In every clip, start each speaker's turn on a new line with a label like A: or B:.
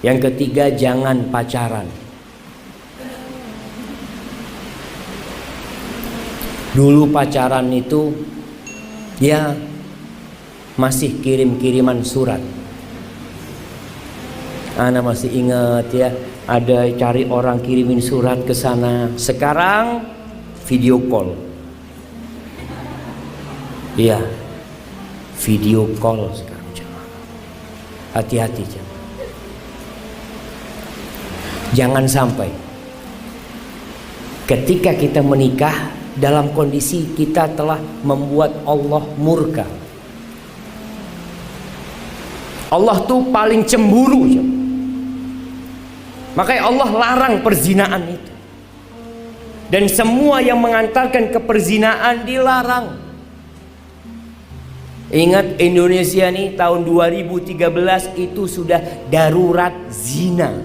A: Yang ketiga, jangan pacaran. Dulu pacaran itu ya masih kirim-kiriman surat. Ana masih ingat ya, ada cari orang kirimin surat ke sana. Sekarang video call. Iya, video call sekarang. Hati-hati, jangan sampai ketika kita menikah dalam kondisi kita telah membuat Allah murka. Allah tuh paling cemburu. Makanya Allah larang perzinaan itu. Dan semua yang mengantarkan ke perzinaan dilarang. Ingat, Indonesia nih tahun 2013 itu sudah darurat zina,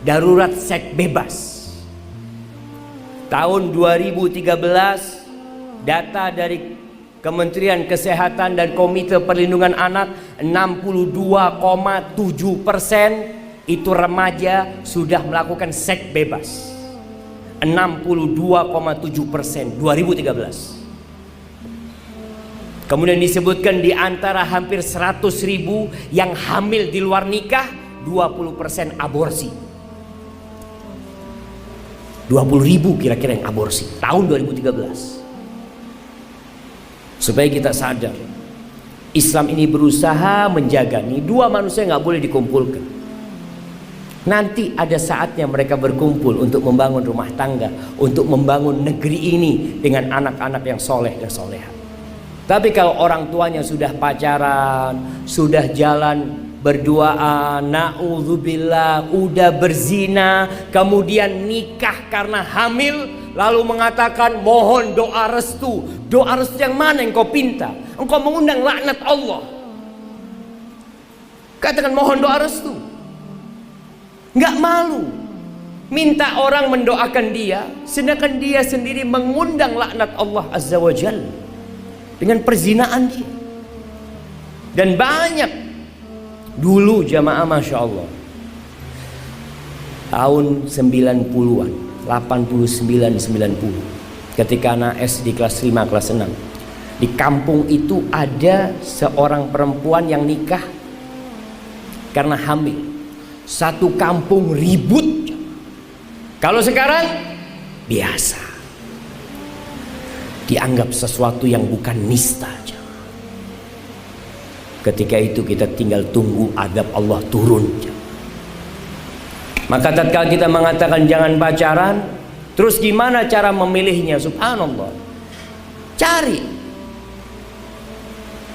A: darurat seks bebas. Tahun 2013 data dari Kementerian Kesehatan dan Komite Perlindungan Anak, 62,7% itu remaja sudah melakukan seks bebas. 62,7% 2013. Kemudian disebutkan di antara hampir 100.000 yang hamil di luar nikah, 20% aborsi. 20.000 kira-kira yang aborsi tahun 2013. Supaya kita sadar, Islam ini berusaha menjaga nih dua manusia nggak boleh dikumpulkan. Nanti ada saatnya mereka berkumpul untuk membangun rumah tangga, untuk membangun negeri ini dengan anak-anak yang soleh dan soleha. Tapi kalau orang tuanya sudah pacaran, sudah jalan berduaan, na'udzubillah, udah berzina, kemudian nikah karena hamil, lalu mengatakan mohon doa restu. Doa restu yang mana yang kau pinta? Engkau mengundang laknat Allah. Katakan mohon doa restu. Nggak malu minta orang mendoakan dia, sedangkan dia sendiri mengundang laknat Allah Azza wa Jalla dengan perzinaan dia. Dan banyak dulu jamaah, Masya Allah, tahun 90-an, 89-90, ketika anak SD kelas 5, kelas 6, di kampung itu ada seorang perempuan yang nikah karena hamil. Satu kampung ribut. Kalau sekarang biasa, dianggap sesuatu yang bukan nista. Ketika itu kita tinggal tunggu adab Allah turun. Maka tatkala kita mengatakan jangan pacaran, terus gimana cara memilihnya? Subhanallah, cari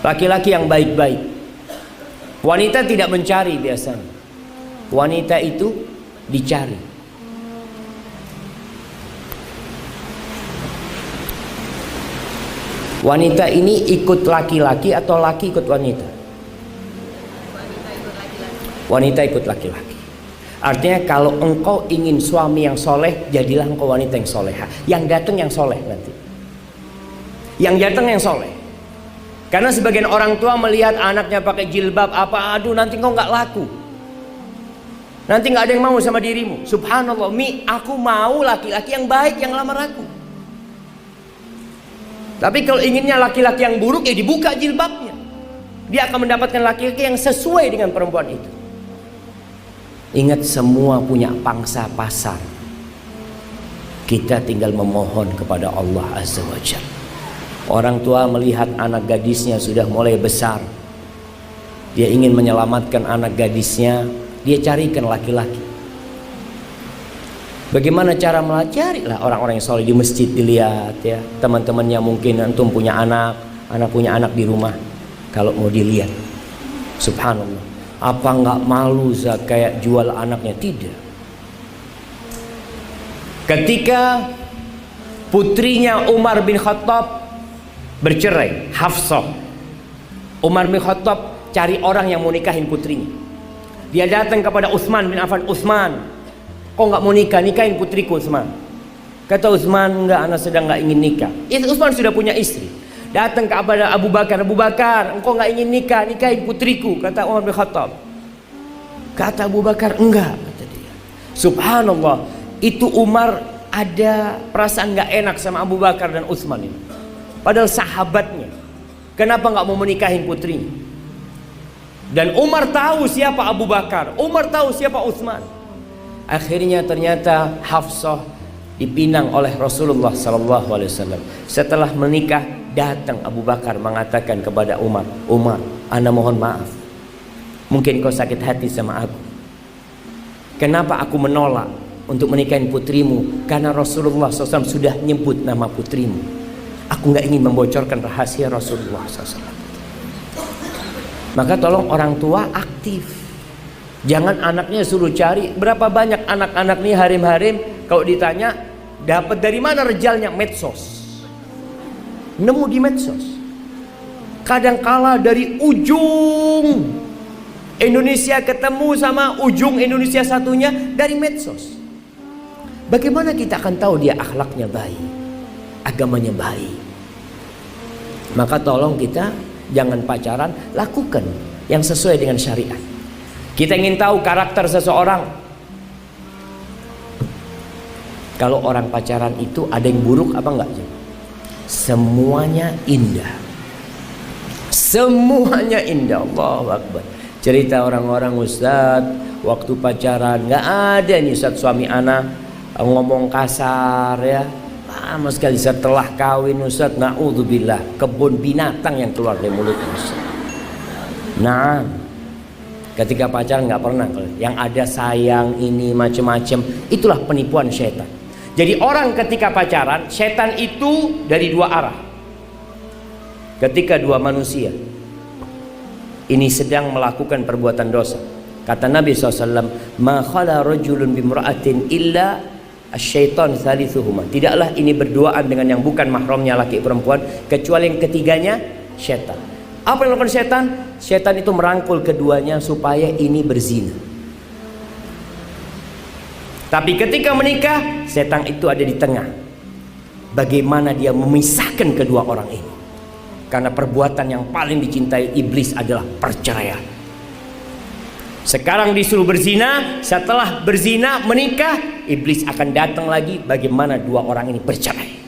A: laki-laki yang baik-baik. Wanita tidak mencari biasanya, wanita itu dicari. Wanita ini ikut laki-laki atau laki ikut wanita? Wanita ikut laki-laki. Artinya kalau engkau ingin suami yang soleh, jadilah engkau wanita yang soleha. Yang datang yang soleh nanti. Yang datang yang soleh. Karena sebagian orang tua melihat anaknya pakai jilbab apa, aduh nanti engkau nggak laku. Nanti nggak ada yang mau sama dirimu. Subhanallah, aku mau laki-laki yang baik yang lamar aku. Tapi kalau inginnya laki-laki yang buruk, ya dibuka jilbabnya. Dia akan mendapatkan laki-laki yang sesuai dengan perempuan itu. Ingat, semua punya pangsa pasar. Kita tinggal memohon kepada Allah Azza wa Jalla. Orang tua melihat anak gadisnya sudah mulai besar, dia ingin menyelamatkan anak gadisnya, dia carikan laki-laki. Bagaimana cara melacarilah orang-orang yang soleh di masjid, dilihat ya, teman-temannya mungkin antum punya anak punya anak di rumah, kalau mau dilihat, subhanallah, apa nggak malu kayak jual anaknya? Tidak. Ketika putrinya Umar bin Khattab bercerai, Hafsah, Umar bin Khattab cari orang yang mau nikahin putrinya. Dia datang kepada Utsman bin Affan, Utsman, kok nggak mau nikah? Nikahin putriku, Utsman. Kata Utsman, enggak, anak sedang nggak ingin nikah. Itu Utsman sudah punya istri. Datang kepada Abu Bakar, Abu Bakar, engkau nggak ingin nikah? Nikahin putriku, kata Umar bin Khattab. Kata Abu Bakar, enggak, kata dia. Subhanallah, itu Umar ada perasaan nggak enak sama Abu Bakar dan Utsman ini. Padahal sahabatnya. Kenapa nggak mau menikahin putrinya? Dan Umar tahu siapa Abu Bakar, Umar tahu siapa Utsman. Akhirnya ternyata Hafsah dipinang oleh Rasulullah SAW. Setelah menikah, datang Abu Bakar mengatakan kepada Umar, Umar, ana mohon maaf, mungkin kau sakit hati sama aku. Kenapa aku menolak untuk menikahin putrimu? Karena Rasulullah SAW sudah nyebut nama putrimu. Aku nggak ingin membocorkan rahasia Rasulullah SAW. Maka tolong orang tua aktif. Jangan anaknya suruh cari. Berapa banyak anak-anak nih harim-harim, kalau ditanya dapat dari mana rejalnya? Medsos. Nemu di medsos. Kadangkala dari ujung Indonesia ketemu sama ujung Indonesia satunya dari medsos. Bagaimana kita akan tahu dia akhlaknya baik, agamanya baik? Maka tolong kita jangan pacaran, lakukan yang sesuai dengan syariat. Kita ingin tahu karakter seseorang. Kalau orang pacaran itu ada yang buruk apa enggak? Semuanya indah. Semuanya indah. Allahu Akbar. Cerita orang-orang, Ustaz, waktu pacaran nggak ada nih Ustaz, suami anak ngomong kasar ya. Lama sekali. Setelah kawin Ustaz, na'udzubillah, kebun binatang yang keluar dari mulutnya Ustaz. Nah, ketika pacaran nggak pernah. Yang ada sayang ini macam-macam. Itulah penipuan setan. Jadi orang ketika pacaran, setan itu dari dua arah. Ketika dua manusia ini sedang melakukan perbuatan dosa, kata Nabi SAW, ma khala rajulun bimra'atin illa asyaitan thalithuhuma. Tidaklah ini berduaan dengan yang bukan mahramnya laki perempuan, kecuali yang ketiganya setan. Apa yang dilakukan setan? Setan itu merangkul keduanya supaya ini berzina. Tapi ketika menikah, setan itu ada di tengah. Bagaimana dia memisahkan kedua orang ini? Karena perbuatan yang paling dicintai iblis adalah perceraian. Sekarang disuruh berzina, setelah berzina menikah, iblis akan datang lagi bagaimana dua orang ini bercerai.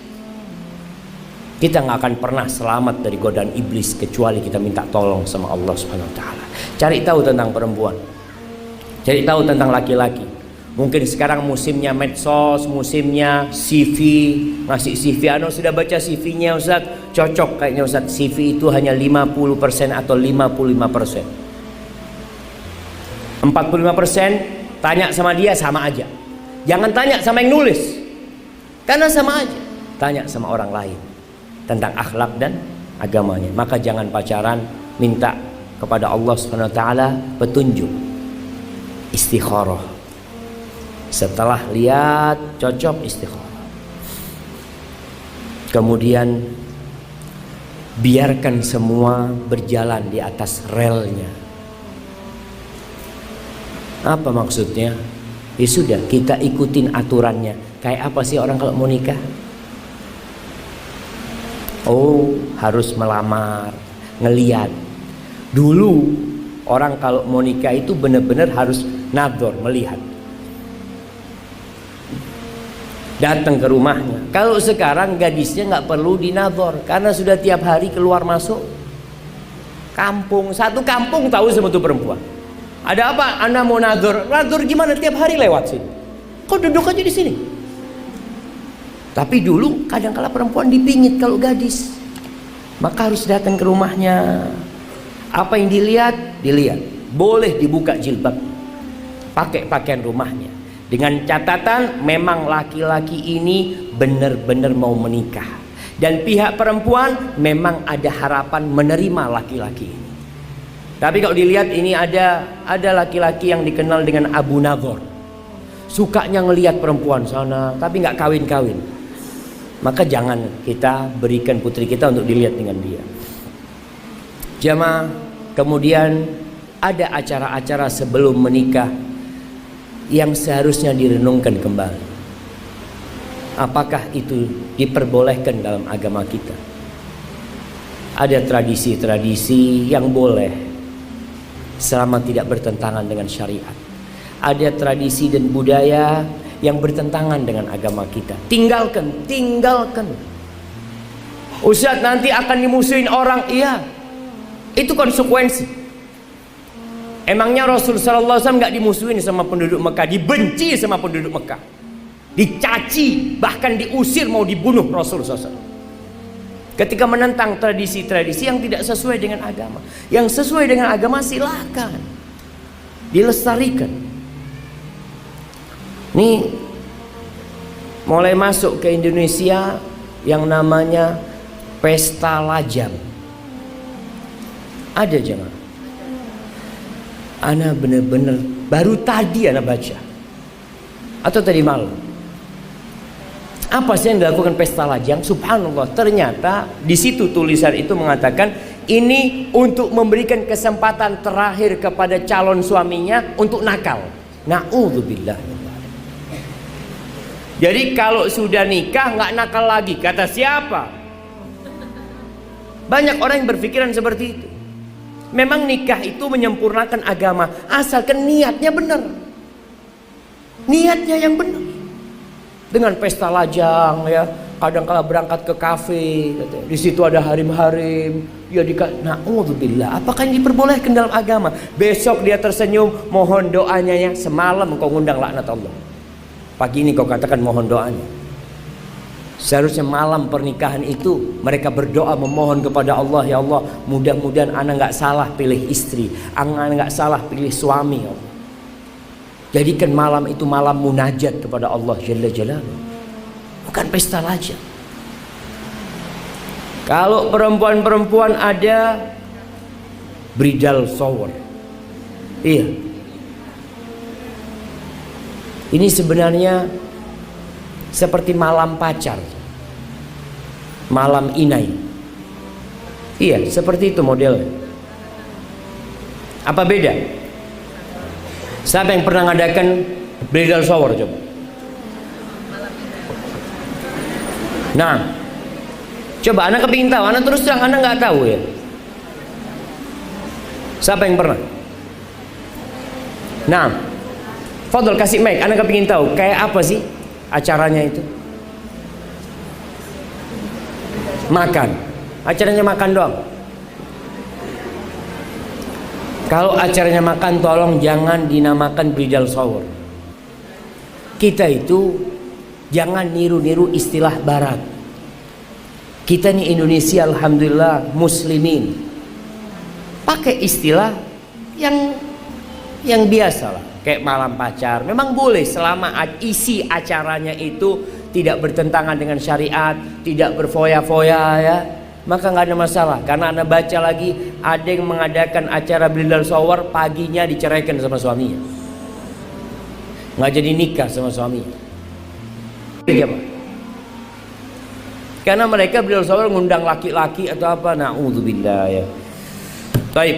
A: Kita nggak akan pernah selamat dari godaan iblis kecuali kita minta tolong sama Allah Subhanahu Wa Taala. Cari tahu tentang perempuan, cari tahu tentang laki-laki. Mungkin sekarang musimnya medsos, musimnya CV, ngasih CV. Anu sudah baca CV-nya Ustaz? Cocok kayaknya Ustaz. CV itu hanya 50% atau 55%. 45% tanya sama dia sama aja. Jangan tanya sama yang nulis, karena sama aja. Tanya sama orang lain tentang akhlak dan agamanya. Maka jangan pacaran, minta kepada Allah Subhanahu Wa Taala petunjuk, istikharah. Setelah lihat cocok, istikharah. Kemudian biarkan semua berjalan di atas relnya. Apa maksudnya? Ya sudah, kita ikutin aturannya. Kayak apa sih orang kalau mau nikah? Oh, harus melamar, ngeliat. Dulu orang kalau mau nikah itu benar-benar harus nador, melihat. Datang ke rumahnya. Kalau sekarang gadisnya nggak perlu dinador karena sudah tiap hari keluar masuk kampung. Satu kampung tahu sama tuh perempuan. Ada apa? Anda mau nador? Nador gimana? Tiap hari lewat sini. Kok duduk aja di sini? Tapi dulu kadang-kala perempuan dipingit kalau gadis. Maka harus datang ke rumahnya. Apa yang dilihat? Dilihat. Boleh dibuka jilbab. Pakai pakaian rumahnya. Dengan catatan memang laki-laki ini benar-benar mau menikah. Dan pihak perempuan memang ada harapan menerima laki-laki ini. Tapi kalau dilihat ini ada laki-laki yang dikenal dengan Abu Nadhor. Sukanya ngelihat perempuan sana tapi nggak kawin-kawin. Maka jangan kita berikan putri kita untuk dilihat dengan dia. Jamaah, kemudian ada acara-acara sebelum menikah yang seharusnya direnungkan kembali. Apakah itu diperbolehkan dalam agama kita? Ada tradisi-tradisi yang boleh, selama tidak bertentangan dengan syariat. Ada tradisi dan budaya yang bertentangan dengan agama kita, tinggalkan. Ustaz, nanti akan dimusuhin orang. Iya, itu konsekuensi. Emangnya Rasul sallallahu alaihi wasallam nggak dimusuhin sama penduduk Mekah, dibenci sama penduduk Mekah, dicaci, bahkan diusir, mau dibunuh Rasul sallallahu alaihi wasallam ketika menentang tradisi-tradisi yang tidak sesuai dengan agama. Yang sesuai dengan agama silakan dilestarikan. Nih, mulai masuk ke Indonesia yang namanya pesta lajang. Ada jemaah. Ana bener-bener baru tadi ana baca, atau tadi malam. Apa sih yang dilakukan pesta lajang? Subhanallah, ternyata di situ tulisan itu mengatakan ini untuk memberikan kesempatan terakhir kepada calon suaminya untuk nakal. Na'udzubillah. Jadi kalau sudah nikah nggak nakal lagi, kata siapa? Banyak orang yang berpikiran seperti itu. Memang nikah itu menyempurnakan agama, asalkan niatnya benar. Niatnya yang benar. Dengan pesta lajang ya, kadang-kala berangkat ke kafe, di situ ada harim-harim, ya na'udzubillah. Apakah ini diperbolehkan dalam agama? Besok dia tersenyum, mohon doanya ya. Semalam kau ngundang laknat Allah. Pagi ini kau katakan mohon doanya. Seharusnya malam pernikahan itu mereka berdoa memohon kepada Allah, ya Allah, mudah-mudahan anak nggak salah pilih istri, anak nggak salah pilih suami, ya Allah. Jadikan malam itu malam munajat kepada Allah Jalla Jalaluhu, bukan pesta lajang. Kalau perempuan-perempuan ada bridal shower, iya, ini sebenarnya seperti malam pacar, malam inai. Iya, seperti itu modelnya. Apa beda? Siapa yang pernah ngadakan bridal shower coba? Nah, coba anak kepingin tahu, anak terus terang anak nggak tahu ya. Siapa yang pernah? Nah, Fadol kasih mic, anak kepingin tahu kayak apa sih acaranya itu? Makan. Acaranya makan doang. Kalau acaranya makan, tolong jangan dinamakan bridal shower. Kita itu jangan niru-niru istilah barat. Kita nih Indonesia alhamdulillah muslimin, pakai istilah yang biasa lah, kayak malam pacar. Memang boleh selama isi acaranya itu tidak bertentangan dengan syariat, tidak berfoya-foya ya, maka nggak ada masalah. Karena Anda baca lagi, ada yang mengadakan acara bridal shower, paginya diceraikan sama suaminya, nggak jadi nikah sama suaminya. Karena mereka bridal shower ngundang laki-laki atau apa, na'udzubillah ya. Baik,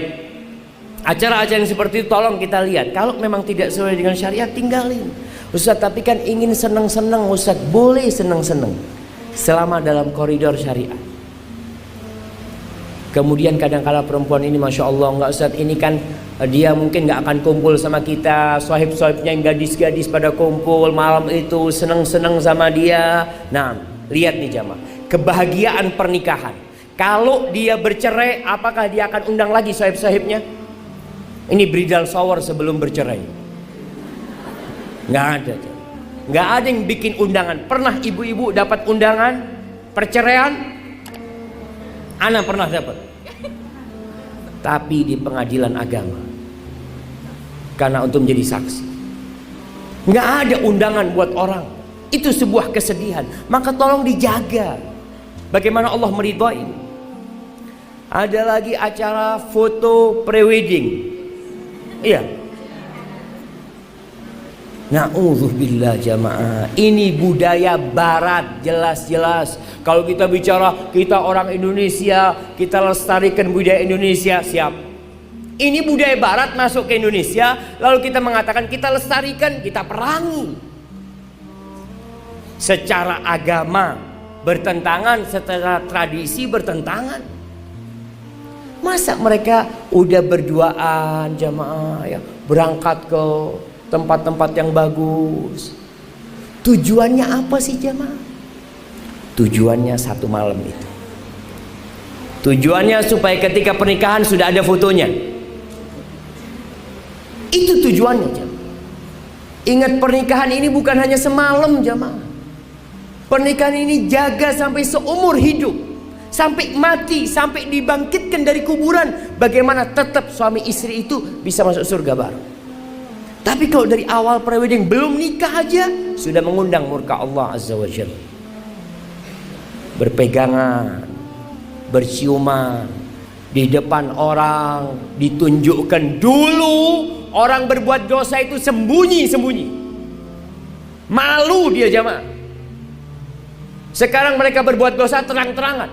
A: acara-acara yang seperti itu tolong kita lihat. Kalau memang tidak sesuai dengan syariat, tinggalin. Ustaz, tapi kan ingin senang-senang. Ustaz, boleh senang-senang selama dalam koridor syariat. Kemudian kadang-kala perempuan ini Masya Allah, enggak Ustaz, ini kan dia mungkin nggak akan kumpul sama kita, sohib-sohibnya yang gadis-gadis pada kumpul malam itu, senang-senang sama dia. Nah, lihat nih jamaah, kebahagiaan pernikahan. Kalau dia bercerai, apakah dia akan undang lagi sohib-sohibnya? Ini bridal shower sebelum bercerai. Nggak ada, nggak ada yang bikin undangan. Pernah ibu-ibu dapat undangan perceraian? Ana pernah dapat, tapi di pengadilan agama, karena untuk menjadi saksi. Nggak ada undangan buat orang, itu sebuah kesedihan. Maka tolong dijaga. Bagaimana Allah meridhai. Ada lagi acara foto prewedding. Iya. Na'udzubillah jamaah. Ini budaya barat jelas-jelas. Kalau kita bicara kita orang Indonesia, kita lestarikan budaya Indonesia, siap. Ini budaya barat masuk ke Indonesia, lalu kita mengatakan kita lestarikan, kita perangi. Secara agama bertentangan, secara tradisi bertentangan. Masa mereka udah berduaan jamaah ya, berangkat ke tempat-tempat yang bagus. Tujuannya apa sih jamaah? Tujuannya satu malam itu. Tujuannya supaya ketika pernikahan sudah ada fotonya. Itu tujuannya jamaah. Ingat, pernikahan ini bukan hanya semalam jamaah. Pernikahan ini jaga sampai seumur hidup, sampai mati, sampai dibangkitkan dari kuburan. Bagaimana tetap suami istri itu bisa masuk surga baru. Tapi kalau dari awal prewedding belum nikah aja sudah mengundang murka Allah Azza wa Jalla. Berpegangan, berciuman di depan orang, ditunjukkan dulu. Orang berbuat dosa itu sembunyi-sembunyi, malu dia jamaah. Sekarang mereka berbuat dosa terang-terangan.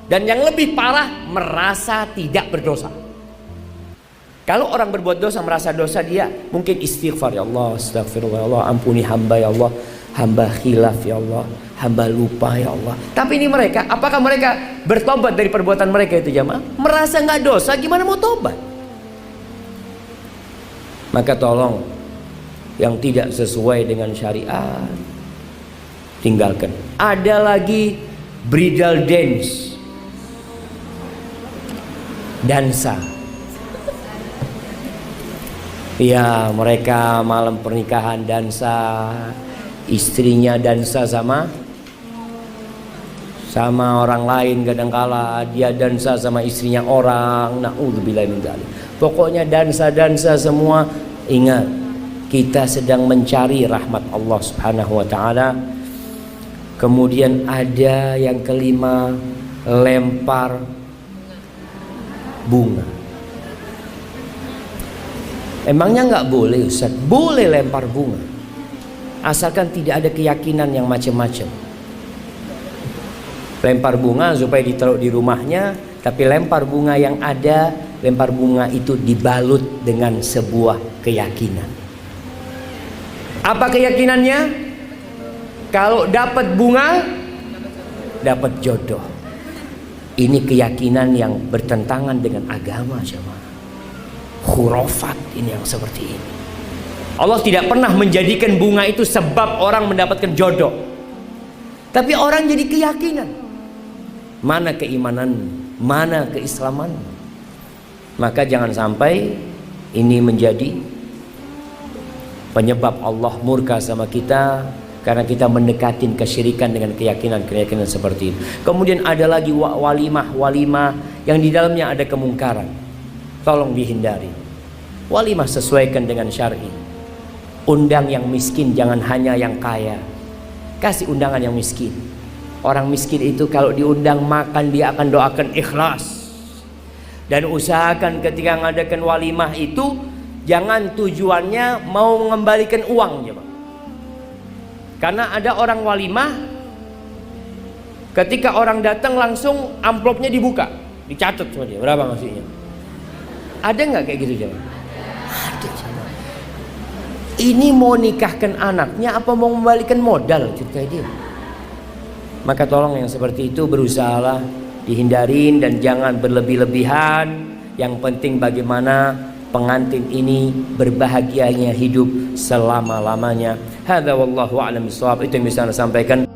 A: Dan yang lebih parah, merasa tidak berdosa. Kalau orang berbuat dosa merasa dosa, dia mungkin istighfar, ya Allah, astagfirullah ya Allah, ampuni hamba ya Allah, hamba khilaf ya Allah, hamba lupa ya Allah. Tapi ini mereka, apakah mereka bertobat dari perbuatan mereka itu jamaah? Merasa nggak dosa, gimana mau tobat? Maka tolong, yang tidak sesuai dengan syariat tinggalkan. Ada lagi bridal dance, dansa. Ya, mereka malam pernikahan dansa, istrinya dansa sama orang lain, kadangkala dia dansa sama istrinya orang. Na'udzubillah min dzalik. Pokoknya dansa-dansa semua. Ingat, kita sedang mencari rahmat Allah Subhanahu wa taala. Kemudian ada yang kelima, lempar bunga. Emangnya nggak boleh Ustaz? Boleh lempar bunga, asalkan tidak ada keyakinan yang macam-macam. Lempar bunga supaya ditaruh di rumahnya, tapi lempar bunga yang ada, lempar bunga itu dibalut dengan sebuah keyakinan. Apa keyakinannya? Kalau dapat bunga, dapat jodoh. Ini keyakinan yang bertentangan dengan agama jemaah. Khurafat ini yang seperti ini. Allah tidak pernah menjadikan bunga itu sebab orang mendapatkan jodoh, tapi orang jadi keyakinan. Mana keimanan, mana keislaman? Maka jangan sampai ini menjadi penyebab Allah murka sama kita karena kita mendekatin kesyirikan dengan keyakinan seperti itu. Kemudian ada lagi walimah yang di dalamnya ada kemungkaran. Tolong dihindari. Walimah sesuaikan dengan syar'i. Undang yang miskin, jangan hanya yang kaya. Kasih undangan yang miskin. Orang miskin itu kalau diundang makan, dia akan doakan ikhlas. Dan usahakan ketika mengadakan walimah itu jangan tujuannya mau mengembalikan uang ya, Bang. Karena ada orang walimah, ketika orang datang langsung amplopnya dibuka, dicatat sama dia berapa ngasihnya. Ada nggak kayak gitu Bang? Ada. Ini mau nikahkan anaknya apa mau membalikan modal cerita dia. Maka tolong yang seperti itu berusahalah dihindarin dan jangan berlebih-lebihan. Yang penting bagaimana pengantin ini berbahagianya hidup selama-lamanya. Hadza wallahu a'lam bishawab. Itu yang bisa saya sampaikan.